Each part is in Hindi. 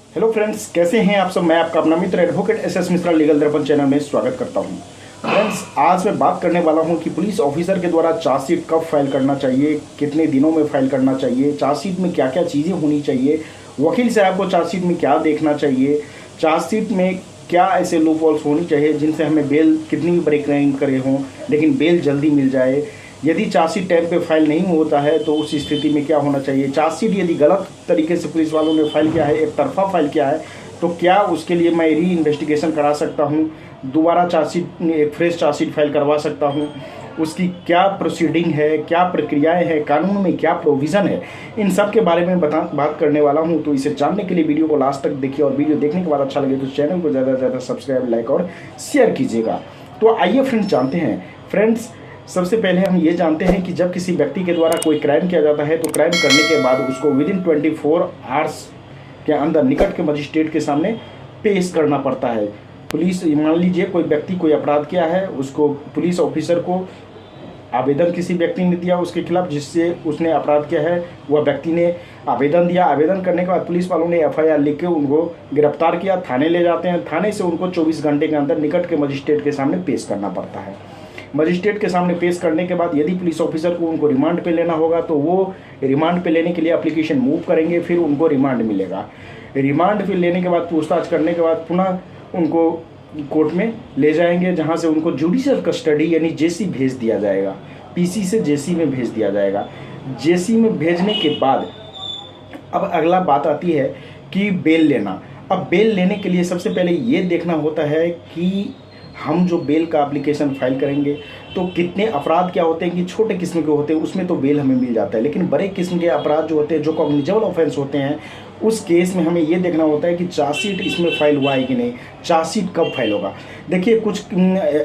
हेलो फ्रेंड्स, कैसे हैं आप सब। मैं आपका अपना मित्र एडवोकेट एस मिश्रा लीगल दर्पण चैनल में स्वागत करता हूं। फ्रेंड्स, आज मैं बात करने वाला हूं कि पुलिस ऑफिसर के द्वारा चार्जशीट कब फाइल करना चाहिए, कितने दिनों में फाइल करना चाहिए, चार्जशीट में क्या क्या चीज़ें होनी चाहिए, वकील साहब को चार्जशीट में क्या देखना चाहिए, चार्जशीट में क्या ऐसे लूप होल्स होनी चाहिए जिनसे हमें बेल कितनी भी बड़े क्राइम करे हों लेकिन बेल जल्दी मिल जाए। यदि चार्जशीट टाइम पे फाइल नहीं होता है तो उस स्थिति में क्या होना चाहिए। चार्जशीट यदि गलत तरीके से पुलिस वालों ने फाइल किया है, एक तरफा फाइल किया है, तो क्या उसके लिए मैं री इन्वेस्टिगेशन करा सकता हूँ, दोबारा चार्जशीट एक फ्रेश चार्जशीट फाइल करवा सकता हूँ। उसकी क्या प्रोसीडिंग है, क्या प्रक्रियाएं हैं, कानून में क्या प्रोविज़न है, इन सब के बारे में बात करने वाला हूं। तो इसे जानने के लिए वीडियो को लास्ट तक देखिए और वीडियो देखने के बाद अच्छा लगे तो चैनल को ज़्यादा से ज़्यादा सब्सक्राइब, लाइक और शेयर कीजिएगा। तो आइए फ्रेंड्स जानते हैं। फ्रेंड्स, सबसे पहले हम ये जानते हैं कि जब किसी व्यक्ति के द्वारा कोई क्राइम किया जाता है तो क्राइम करने के बाद उसको विदिन 24 आवर्स के अंदर निकट के मजिस्ट्रेट के सामने पेश करना पड़ता है। पुलिस, मान लीजिए कोई व्यक्ति कोई अपराध किया है, उसको पुलिस ऑफिसर को आवेदन किसी व्यक्ति ने दिया उसके खिलाफ जिससे उसने अपराध किया है, वह व्यक्ति ने आवेदन दिया। आवेदन करने के बाद पुलिस वालों ने एफआईआर लिख के उनको गिरफ्तार किया, थाने ले जाते हैं। थाने से उनको 24 घंटे के अंदर निकट के मजिस्ट्रेट के सामने पेश करना पड़ता है। मजिस्ट्रेट के सामने पेश करने के बाद यदि पुलिस ऑफिसर को उनको रिमांड पे लेना होगा तो वो रिमांड पे लेने के लिए एप्लीकेशन मूव करेंगे, फिर उनको रिमांड मिलेगा। रिमांड पे लेने के बाद पूछताछ करने के बाद पुनः उनको कोर्ट में ले जाएंगे, जहां से उनको जुडिशियल कस्टडी यानी जेसी भेज दिया जाएगा। पीसी से जेसी में भेज दिया जाएगा। जेसी में भेजने के बाद अब अगला बात आती है कि बेल लेना। अब बेल लेने के लिए सबसे पहले ये देखना होता है कि हम जो बेल का एप्लीकेशन फाइल करेंगे तो कितने अपराध क्या होते हैं कि छोटे किस्म के होते हैं उसमें तो बेल हमें मिल जाता है, लेकिन बड़े किस्म के अपराध जो होते हैं, जो कॉग्निजेबल ऑफेंस होते हैं, उस केस में हमें ये देखना होता है कि चार्जशीट इसमें फाइल हुआ है कि नहीं, चार्जशीट कब फाइल होगा। देखिए, कुछ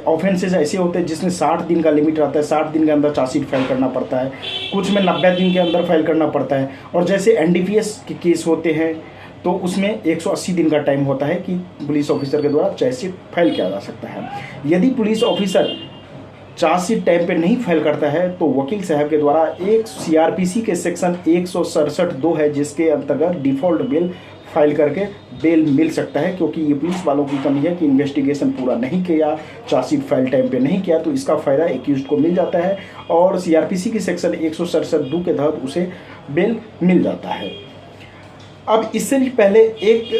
ऑफेंसेज ऐसे होते हैं जिसमें 60 दिन का लिमिट रहता है, 60 दिन के अंदर चार्जशीट फाइल करना पड़ता है। कुछ में 90 दिन के अंदर फाइल करना पड़ता है। और जैसे एनडीपीएस के केस होते हैं तो उसमें 180 दिन का टाइम होता है कि पुलिस ऑफिसर के द्वारा चार्जशीट फाइल किया जा सकता है। यदि पुलिस ऑफिसर चार्जशीट टाइम पे नहीं फाइल करता है तो वकील साहब के द्वारा एक सीआरपीसी के सेक्शन 167(2) है जिसके अंतर्गत डिफ़ॉल्ट बेल फाइल करके बेल मिल सकता है, क्योंकि ये पुलिस वालों की कमी है कि इन्वेस्टिगेशन पूरा नहीं किया, चार्जशीट फाइल टाइम पे नहीं किया, तो इसका फ़ायदा एक्यूज्ड को मिल जाता है और सीआरपीसी की सेक्शन 167(2) के तहत उसे बेल मिल जाता है। अब इससे भी पहले एक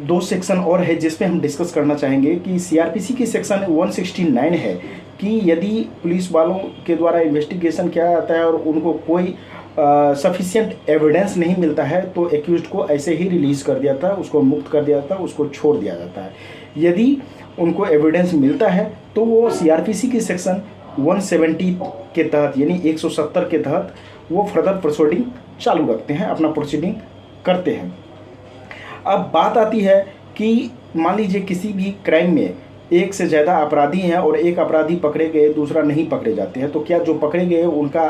दो सेक्शन और है जिसमें हम डिस्कस करना चाहेंगे कि सीआरपीसी की सेक्शन 169 है कि यदि पुलिस वालों के द्वारा इन्वेस्टिगेशन किया जाता है और उनको कोई सफिशिएंट एविडेंस नहीं मिलता है तो एक्यूज्ड को ऐसे ही रिलीज़ कर दिया जाता है, उसको मुक्त कर दिया जाता है, उसको छोड़ दिया जाता है। यदि उनको एविडेंस मिलता है तो वो सीआरपीसी की सेक्शन 170 के तहत यानी 170 के तहत वो फर्दर प्रोसीडिंग चालू रखते हैं, अपना प्रोसीडिंग करते हैं। अब बात आती है कि मान लीजिए किसी भी क्राइम में एक से ज़्यादा अपराधी हैं और एक अपराधी पकड़े गए, दूसरा नहीं पकड़े जाते हैं, तो क्या जो पकड़े गए उनका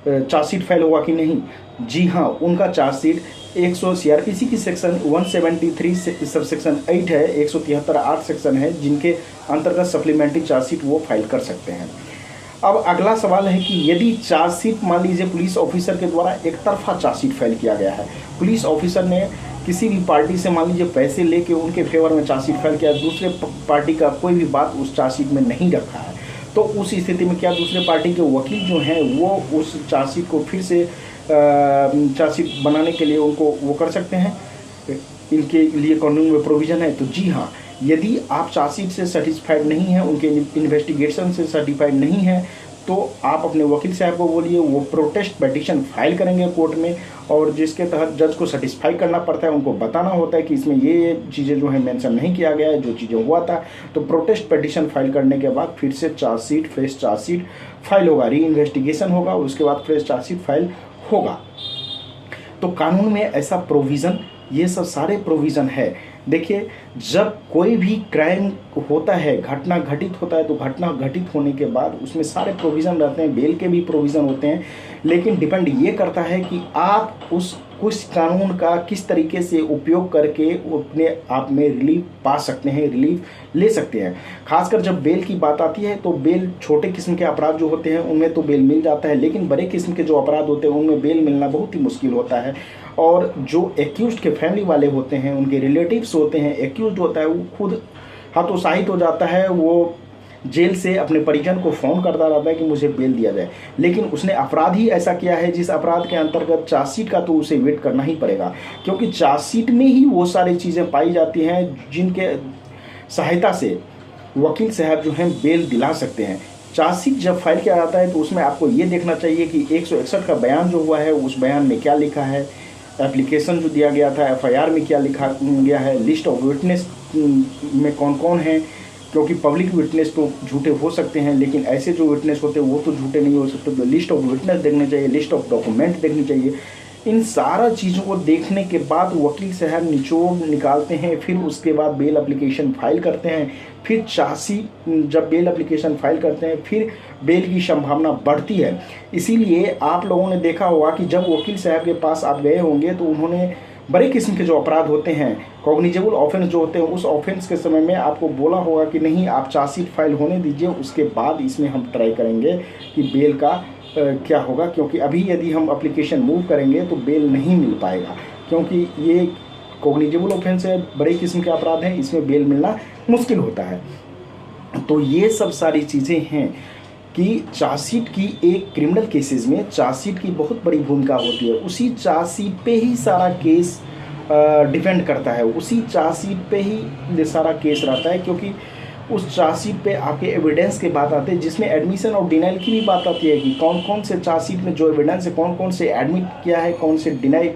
चार्जशीट फाइल होगा कि नहीं? जी हाँ, उनका चार्जशीट सीआरपीसी की सेक्शन 173 सब सेक्शन 8 है, 173(8) सेक्शन है जिनके अंतर्गत सप्लीमेंट्री चार्जशीट वो फाइल कर सकते हैं। अब अगला सवाल है कि यदि चार्जशीट, मान लीजिए पुलिस ऑफिसर के द्वारा एक तरफा चार्जशीट फाइल किया गया है, पुलिस ऑफिसर ने किसी भी पार्टी से मान लीजिए पैसे लेके उनके फेवर में चार्जशीट फाइल किया, दूसरे पार्टी का कोई भी बात उस चार्जशीट में नहीं रखा है, तो उस स्थिति में क्या दूसरे पार्टी के वकील जो हैं वो उस चार्जशीट को फिर से चार्जशीट बनाने के लिए उनको वो कर सकते हैं? इनके लिए कानून में प्रोविज़न है। तो जी हाँ, यदि आप चार्जशीट से सेटिस्फाइड नहीं हैं, उनके इन्वेस्टिगेशन से सर्टिफाइड नहीं हैं, तो आप अपने वकील साहब को बोलिए, वो प्रोटेस्ट पिटीशन फाइल करेंगे कोर्ट में और जिसके तहत जज को सेटिस्फाई करना पड़ता है, उनको बताना होता है कि इसमें ये चीज़ें जो है मेंशन नहीं किया गया है, जो चीज़ें हुआ था। तो प्रोटेस्ट पिटीशन फाइल करने के बाद फिर से चार्जशीट, फ्रेश चार्जशीट फाइल होगा, री इन्वेस्टिगेशन होगा, उसके बाद फ्रेश चार्जशीट फाइल होगा। तो कानून में ऐसा प्रोविज़न, ये सब सारे प्रोविज़न है। देखिए, जब कोई भी क्राइम होता है, घटना घटित होता है, तो घटना घटित होने के बाद उसमें सारे प्रोविज़न रहते हैं, बेल के भी प्रोविज़न होते हैं, लेकिन डिपेंड ये करता है कि आप उस कुछ कानून का किस तरीके से उपयोग करके वो अपने आप में रिलीफ पा सकते हैं, रिलीफ ले सकते हैं। खासकर जब बेल की बात आती है तो बेल छोटे किस्म के अपराध जो होते हैं उनमें तो बेल मिल जाता है, लेकिन बड़े किस्म के जो अपराध होते हैं उनमें बेल मिलना बहुत ही मुश्किल होता है। और जो एक्यूज्ड के फैमिली वाले होते हैं, उनके रिलेटिव्स होते हैं, एक्यूज्ड होता है वो खुद हतोत्साहित हो जाता है, वो जेल से अपने परिजन को फ़ोन करता रहता है कि मुझे बेल दिया जाए, लेकिन उसने अपराध ही ऐसा किया है जिस अपराध के अंतर्गत चार्जशीट का तो उसे वेट करना ही पड़ेगा, क्योंकि चार्जशीट में ही वो सारी चीज़ें पाई जाती हैं जिनके सहायता से वकील साहब जो हैं बेल दिला सकते हैं। चार्जशीट जब फाइल किया जाता है तो उसमें आपको ये देखना चाहिए कि 161 का बयान जो हुआ है उस बयान में क्या लिखा है, एप्लीकेशन जो दिया गया था एफआईआर में क्या लिखा गया है, लिस्ट ऑफ विटनेस में कौन कौन है, क्योंकि पब्लिक विटनेस तो झूठे हो सकते हैं लेकिन ऐसे जो विटनेस होते हैं वो तो झूठे नहीं हो सकते। तो लिस्ट ऑफ विटनेस देखने चाहिए, लिस्ट ऑफ डॉक्यूमेंट देखनी चाहिए। इन सारा चीज़ों को देखने के बाद वकील साहब निचोड़ निकालते हैं, फिर उसके बाद बेल एप्लीकेशन फाइल करते हैं। फिर चार्जशीट जब बेल एप्लीकेशन फाइल करते हैं फिर बेल की संभावना बढ़ती है। इसीलिए आप लोगों ने देखा होगा कि जब वकील साहब के पास आप गए होंगे तो उन्होंने बड़े किस्म के जो अपराध होते हैं, कॉग्निजेबल ऑफेंस जो होते हैं, उस ऑफेंस के समय में आपको बोला होगा कि नहीं आप चार्जशीट फाइल होने दीजिए, उसके बाद इसमें हम ट्राई करेंगे कि बेल का क्या होगा, क्योंकि अभी यदि हम एप्लीकेशन मूव करेंगे तो बेल नहीं मिल पाएगा, क्योंकि ये कॉग्निजेबल ऑफेंस है, बड़े किस्म के अपराध हैं, इसमें बेल मिलना मुश्किल होता है। तो ये सब सारी चीज़ें हैं कि चार्जशीट की एक क्रिमिनल केसेस में चार्जशीट की बहुत बड़ी भूमिका होती है। उसी चार्जशीट पे ही सारा केस डिपेंड करता है, उसी चार्जशीट पे ही सारा केस रहता है, क्योंकि उस चार्जशीट पे आपके एविडेंस के बात आते हैं, जिसमें एडमिशन और डिनाइल की भी बात आती है कि कौन कौन से चार्जशीट में जो एविडेंस है कौन कौन से एडमिट किया है, कौन से डिनाई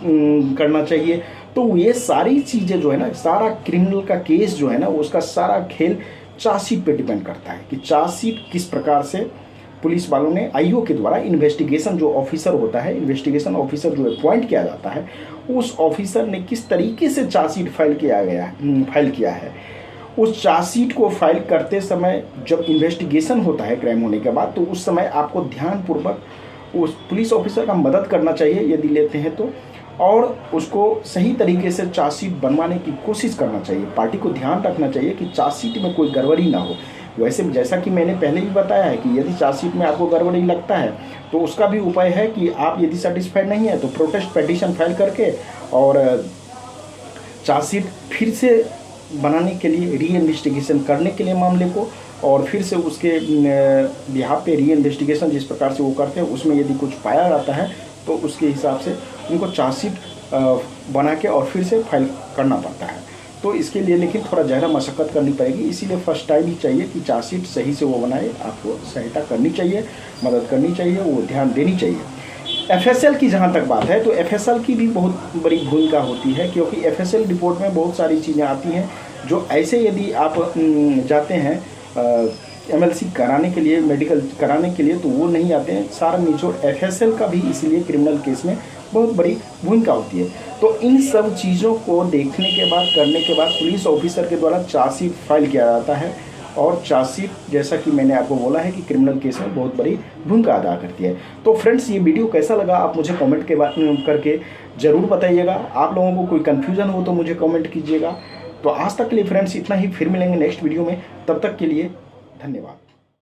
करना चाहिए। तो ये सारी चीज़ें जो है ना, सारा क्रिमिनल का केस जो है ना, उसका सारा खेल चार्जशीट पे डिपेंड करता है कि चार्जशीट किस प्रकार से पुलिस वालों ने आईओ के द्वारा इन्वेस्टिगेशन जो ऑफिसर होता है, इन्वेस्टिगेशन ऑफिसर जो अपॉइंट किया जाता है, उस ऑफिसर ने किस तरीके से चार्जशीट फाइल किया है। उस चार्जशीट को फाइल करते समय जब इन्वेस्टिगेशन होता है क्राइम होने के बाद, तो उस समय आपको ध्यानपूर्वक उस पुलिस ऑफिसर का मदद करना चाहिए यदि लेते हैं तो, और उसको सही तरीके से चार्जशीट बनवाने की कोशिश करना चाहिए। पार्टी को ध्यान रखना चाहिए कि चार्जशीट में कोई गड़बड़ी ना हो। वैसे जैसा कि मैंने पहले भी बताया है कि यदि चार्जशीट में आपको गड़बड़ी लगता है तो उसका भी उपाय है कि आप यदि सेटिस्फाइड नहीं है तो प्रोटेस्ट पिटीशन फाइल करके और चार्जशीट फिर से बनाने के लिए, री इन्वेस्टिगेशन करने के लिए मामले को, और फिर से उसके बिहाफ पे री इन्वेस्टिगेशन जिस प्रकार से वो करते हैं उसमें यदि कुछ पाया जाता है तो उसके हिसाब से उनको चार्जशीट बना के और फिर से फाइल करना पड़ता है। तो इसके लिए लेकिन थोड़ा ज़्यादा मशक्क़त करनी पड़ेगी, इसीलिए फर्स्ट टाइम ही चाहिए कि चार्जशीट सही से वो बनाए, आपको सहायता करनी चाहिए, मदद करनी चाहिए, वो ध्यान देनी चाहिए। एफएसएल की जहाँ तक बात है तो एफएसएल की भी बहुत बड़ी भूमिका होती है, क्योंकि एफएसएल रिपोर्ट में बहुत सारी चीज़ें आती हैं जो ऐसे यदि आप जाते हैं एमएलसी कराने के लिए, मेडिकल कराने के लिए, तो वो नहीं आते हैं। सारा निचोड़ एफएसएल का भी इसलिए क्रिमिनल केस में बहुत बड़ी भूमिका होती है। तो इन सब चीज़ों को देखने के बाद, करने के बाद पुलिस ऑफिसर के द्वारा चार्जशीट फाइल किया जाता है, और चार्जशीट जैसा कि मैंने आपको बोला है कि क्रिमिनल केस में बहुत बड़ी भूमिका अदा करती है। तो फ्रेंड्स, ये वीडियो कैसा लगा आप मुझे कमेंट के करके ज़रूर बताइएगा। आप लोगों को कोई कन्फ्यूज़न हो तो मुझे कमेंट कीजिएगा। तो आज तक के लिए फ्रेंड्स इतना ही, फिर मिलेंगे नेक्स्ट वीडियो में, तब तक के लिए धन्यवाद।